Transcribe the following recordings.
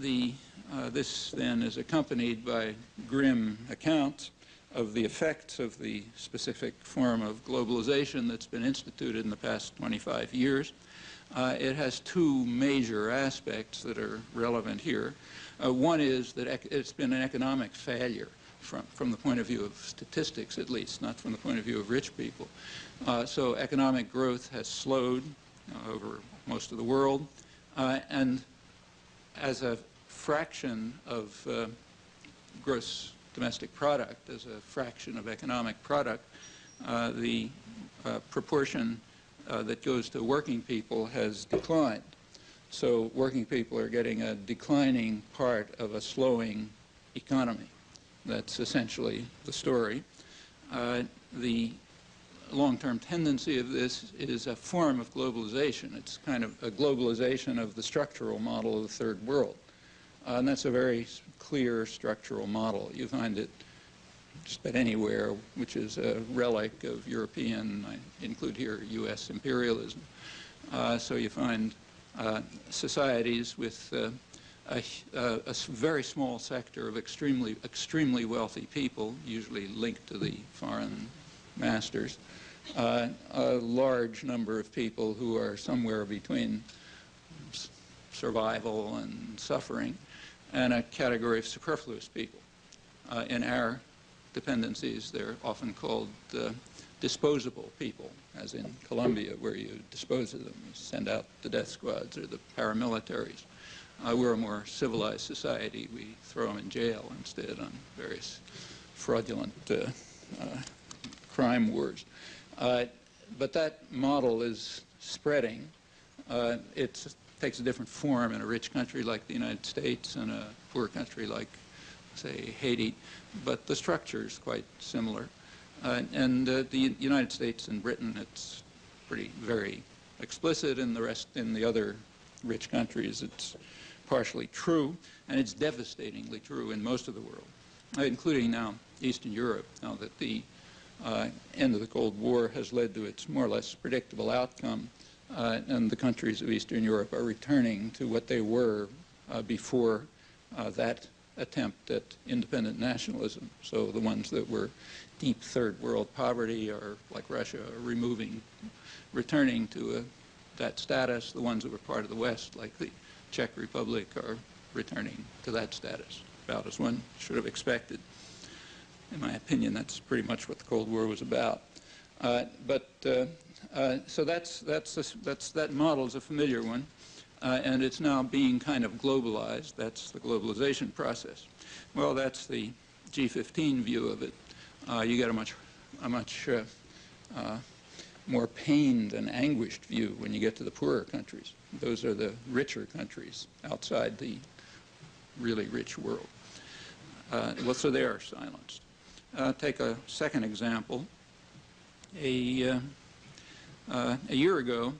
This then is accompanied by grim accounts of the effects of the specific form of globalization that's been instituted in the past 25 years. It has two major aspects that are relevant here. One is that it's been an economic failure from the point of view of statistics, at least, not from the point of view of rich people. So economic growth has slowed over most of the world, and as a fraction of gross domestic product, as a fraction of economic product, the proportion that goes to working people has declined. So working people are getting a declining part of a slowing economy. That's essentially the story. The long-term tendency of this is a form of globalization. It's kind of a globalization of the structural model of the third world. And that's a very clear structural model. You find it just about anywhere, which is a relic of European, I include here U.S. imperialism. So you find societies with a very small sector of extremely wealthy people, usually linked to the foreign masters, a large number of people who are somewhere between survival and suffering, and a category of superfluous people. In our dependencies, they're often called disposable people, as in Colombia, where you dispose of them. You send out the death squads or the paramilitaries. We're a more civilized society. We throw them in jail instead on various fraudulent crime wars. But that model is spreading. It takes a different form in a rich country like the United States and a poor country like, say, Haiti, but the structure is quite similar. And the United States and Britain, it's very explicit. In the other rich countries, it's partially true, and it's devastatingly true in most of the world, including now Eastern Europe, now that the end of the Cold War has led to its more or less predictable outcome, and the countries of Eastern Europe are returning to what they were before that attempt at independent nationalism. So the ones that were deep third world poverty, or like Russia, are returning to that status. The ones that were part of the West, like the Czech Republic, are returning to that status, about as one should have expected. In my opinion, that's pretty much what the Cold War was about. So that model is a familiar one, and it's now being kind of globalized. That's the globalization process. Well, that's the G15 view of it. You get a much more pained and anguished view when you get to the poorer countries. Those are the richer countries outside the really rich world. Well, so they are silenced. Take a second example. A year ago,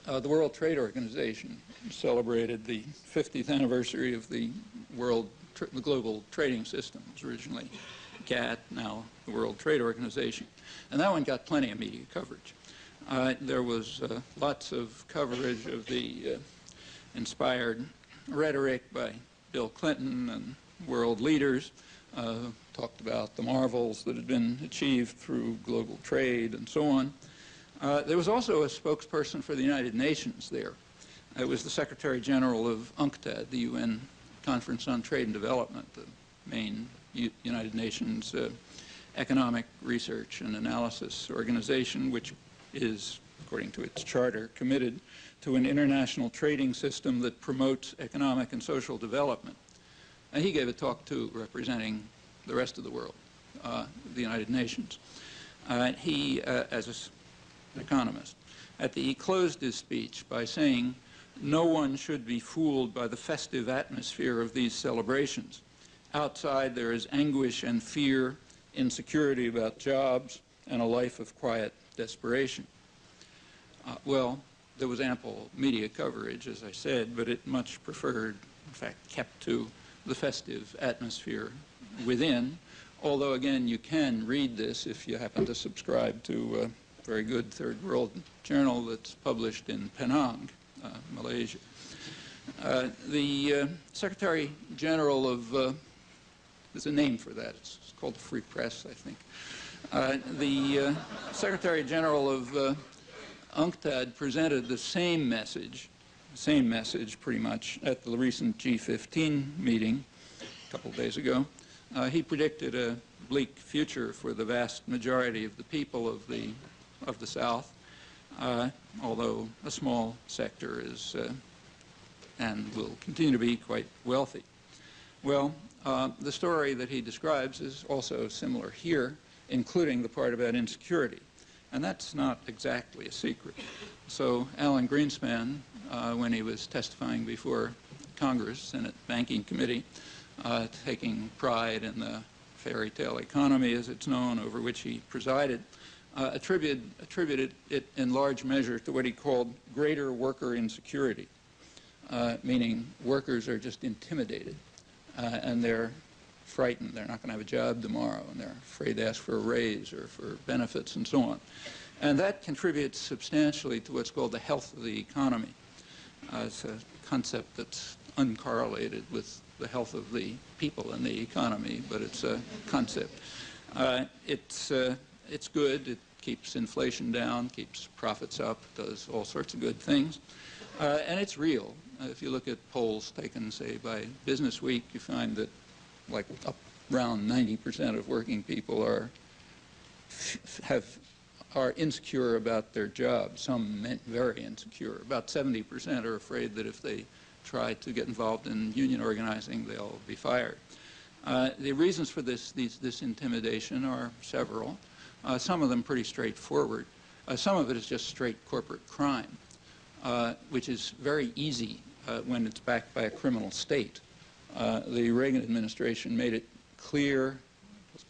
the World Trade Organization celebrated the 50th anniversary of the global trading system. It was originally GATT, now the World Trade Organization. And that one got plenty of media coverage. There was lots of coverage of the inspired rhetoric by Bill Clinton and world leaders, talked about the marvels that had been achieved through global trade and so on. There was also a spokesperson for the United Nations there. It was the Secretary General of UNCTAD, the UN Conference on Trade and Development, the main United Nations economic research and analysis organization, which is, according to its charter, committed to an international trading system that promotes economic and social development. And he gave a talk, too, representing the rest of the world, the United Nations. He, as an economist, he closed his speech by saying, "No one should be fooled by the festive atmosphere of these celebrations. Outside there is anguish and fear, insecurity about jobs, and a life of quiet desperation." Well, there was ample media coverage, as I said, but it much preferred, in fact, kept to the festive atmosphere within, although, again, you can read this if you happen to subscribe to a very good third world journal that's published in Penang, Malaysia. The Secretary General of, there's a name for that, it's called the Free Press, I think. The Secretary General of UNCTAD presented the same message pretty much at the recent G15 meeting a couple of days ago. He predicted a bleak future for the vast majority of the people of the South, although a small sector is and will continue to be quite wealthy. Well, the story that he describes is also similar here, including the part about insecurity. And that's not exactly a secret. So Alan Greenspan, when he was testifying before Congress, Senate Banking Committee, taking pride in the fairy tale economy, as it's known, over which he presided, attributed it in large measure to what he called greater worker insecurity, meaning workers are just intimidated and they're frightened. They're not going to have a job tomorrow, and they're afraid to ask for a raise or for benefits and so on. And that contributes substantially to what's called the health of the economy. It's a concept that's uncorrelated with the health of the people in the economy, but it's a concept. It's good. It keeps inflation down, keeps profits up, does all sorts of good things. And it's real. If you look at polls taken, say, by Business Week, you find that like around 90% of working people are insecure about their job. Some very insecure. About 70% are afraid that if they try to get involved in union organizing, they'll be fired. The reasons for this intimidation are several. Some of them pretty straightforward. Some of it is just straight corporate crime, which is very easy when it's backed by a criminal state. The Reagan administration made it clear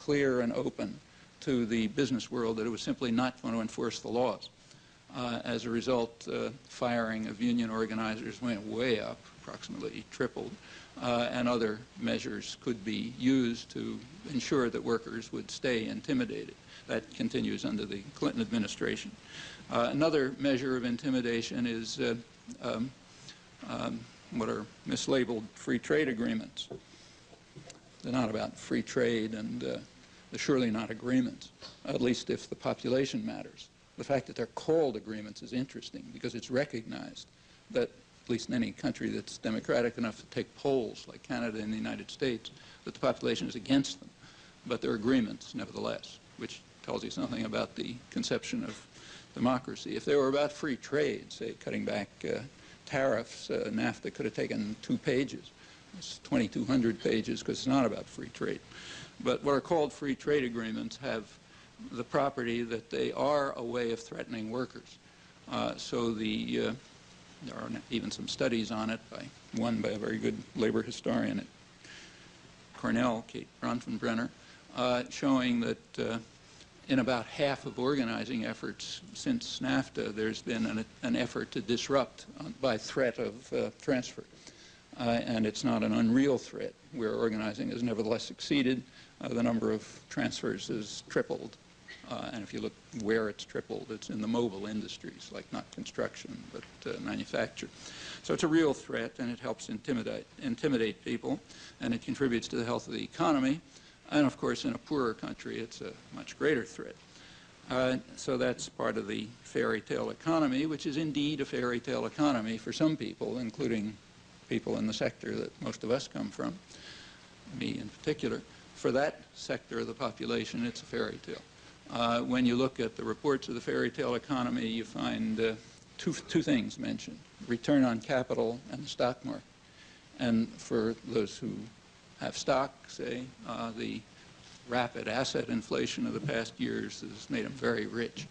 and open to the business world that it was simply not going to enforce the laws. As a result, firing of union organizers went way up, approximately tripled, and other measures could be used to ensure that workers would stay intimidated. That continues under the Clinton administration. Another measure of intimidation is what are mislabeled free trade agreements. They're not about free trade, and they're surely not agreements, at least if the population matters. The fact that they're called agreements is interesting because it's recognized that, at least in any country that's democratic enough to take polls, like Canada and the United States, that the population is against them. But they're agreements, nevertheless, which tells you something about the conception of democracy. If they were about free trade, say cutting back tariffs, NAFTA could have taken 2 pages. It's 2,200 pages because it's not about free trade. But what are called free trade agreements have the property that they are a way of threatening workers. There are even some studies on it, one by a very good labor historian at Cornell, Kate Bronfenbrenner, showing that in about half of organizing efforts since NAFTA, there's been an effort to disrupt by threat of transfer. And it's not an unreal threat where organizing has nevertheless succeeded. The number of transfers has tripled. And if you look where it's tripled, it's in the mobile industries, like not construction, but manufacture. So it's a real threat, and it helps intimidate people, and it contributes to the health of the economy. And of course, in a poorer country, it's a much greater threat. So that's part of the fairy tale economy, which is indeed a fairy tale economy for some people, including people in the sector that most of us come from, me in particular. For that sector of the population, it's a fairy tale. When you look at the reports of the fairy tale economy, you find two things mentioned: return on capital and the stock market. And for those who have stock, say, the rapid asset inflation of the past years has made them very rich.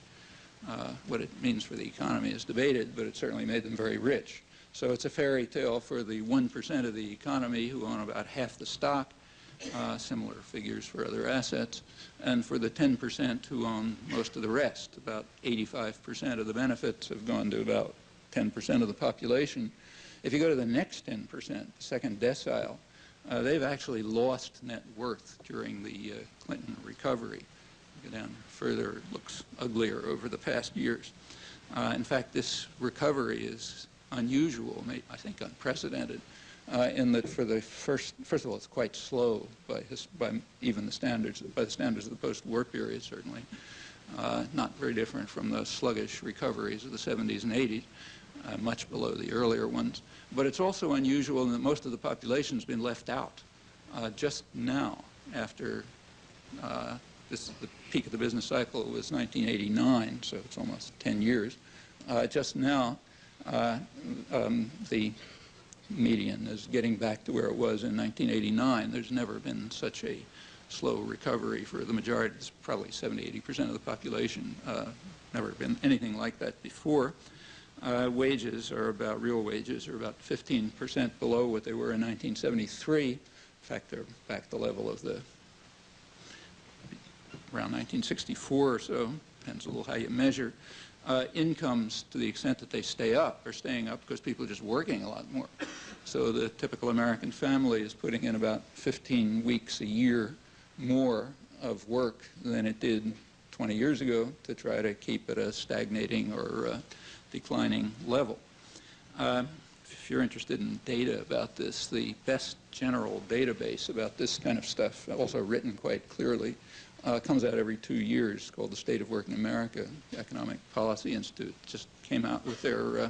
What it means for the economy is debated, but it certainly made them very rich. So it's a fairy tale for the 1% of the economy who own about half the stock, similar figures for other assets, and for the 10% who own most of the rest. About 85% of the benefits have gone to about 10% of the population. If you go to the next 10%, the second decile, they've actually lost net worth during the Clinton recovery. You go down further, it looks uglier over the past years. In fact, this recovery is unusual, I think unprecedented, in that for the first of all, it's quite slow by even the standards, by the standards of the post-war period, certainly. Not very different from the sluggish recoveries of the 70s and 80s, much below the earlier ones. But it's also unusual in that most of the population has been left out. Just now, after the peak of the business cycle was 1989, so it's almost 10 years. Just now, the median is getting back to where it was in 1989. There's never been such a slow recovery for the majority. It's probably 70–80% of the population. Never been anything like that before. Wages are about, real wages are about 15% below what they were in 1973. In fact, they're back to the level of the around 1964 or so, depends a little how you measure. Incomes, to the extent that they stay up, are staying up because people are just working a lot more. So the typical American family is putting in about 15 weeks a year more of work than it did 20 years ago to try to keep it a stagnating or declining level. If you're interested in data about this, the best general database about this kind of stuff, also written quite clearly, comes out every 2 years, called the State of Work in America. The Economic Policy Institute just came out with their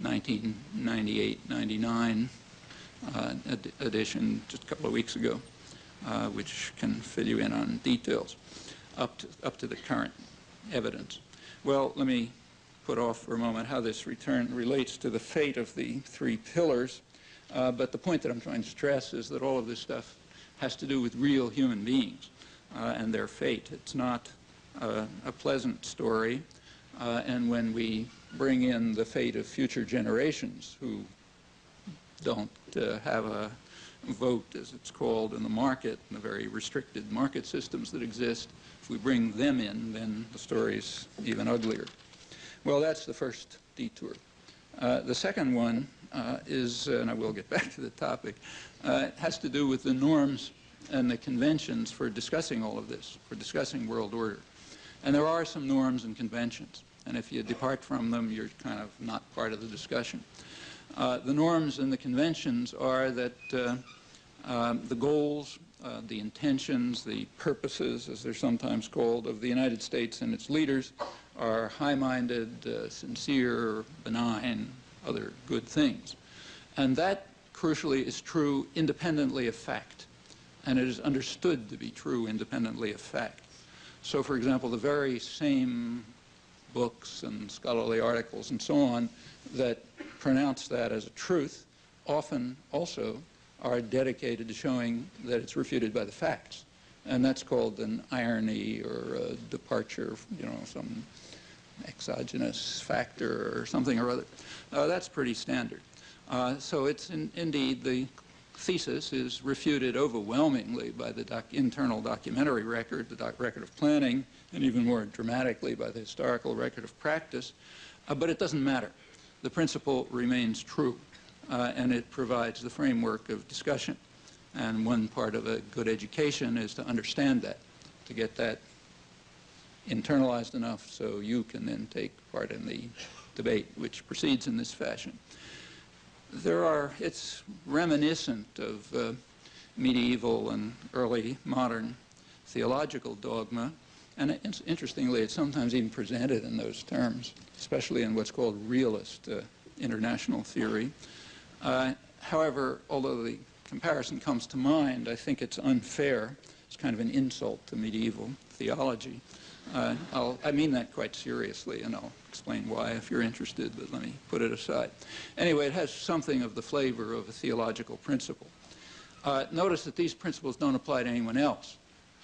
1998-99 edition just a couple of weeks ago, which can fill you in on details up to the current evidence. Well, let me put off for a moment how this return relates to the fate of the 3 pillars. But the point that I'm trying to stress is that all of this stuff has to do with real human beings and their fate. It's not a pleasant story. And when we bring in the fate of future generations who don't have a vote, as it's called, in the market, in the very restricted market systems that exist, if we bring them in, then the story's even uglier. Well, that's the first detour. The second one is, and I will get back to the topic, has to do with the norms and the conventions for discussing all of this, for discussing world order. And there are some norms and conventions, and if you depart from them, you're kind of not part of the discussion. The norms and the conventions are that the goals, the intentions, the purposes, as they're sometimes called, of the United States and its leaders are high-minded, sincere, benign, other good things. And that, crucially, is true independently of fact. And it is understood to be true independently of fact. So, for example, the very same books and scholarly articles and so on that pronounce that as a truth often also are dedicated to showing that it's refuted by the facts. And that's called an irony or a departure, you know, some exogenous factor or something or other. That's pretty standard. So it's indeed the thesis is refuted overwhelmingly by the internal documentary record, the record of planning, and even more dramatically by the historical record of practice. But it doesn't matter. The principle remains true, and it provides the framework of discussion. And one part of a good education is to understand that, to get that internalized enough so you can then take part in the debate which proceeds in this fashion. It's reminiscent of medieval and early modern theological dogma, and interestingly, it's sometimes even presented in those terms, especially in what's called realist international theory. However, although the comparison comes to mind, I think it's unfair. It's kind of an insult to medieval theology. I mean that quite seriously, and I'll explain why if you're interested, but let me put it aside. Anyway, it has something of the flavor of a theological principle. Notice that these principles don't apply to anyone else.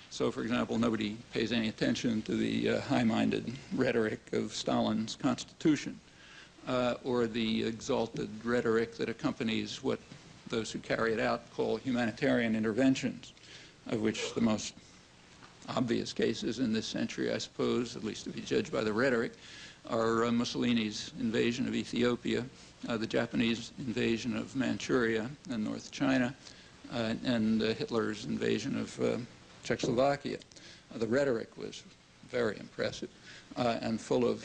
So, for example, nobody pays any attention to the high-minded rhetoric of Stalin's constitution or the exalted rhetoric that accompanies what those who carry it out call humanitarian interventions, of which the most obvious cases in this century, I suppose, at least if you judge by the rhetoric, are Mussolini's invasion of Ethiopia, the Japanese invasion of Manchuria and North China, and Hitler's invasion of Czechoslovakia. The rhetoric was very impressive, and full of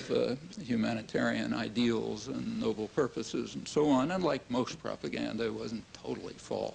humanitarian ideals and noble purposes and so on. And like most propaganda, it wasn't totally false.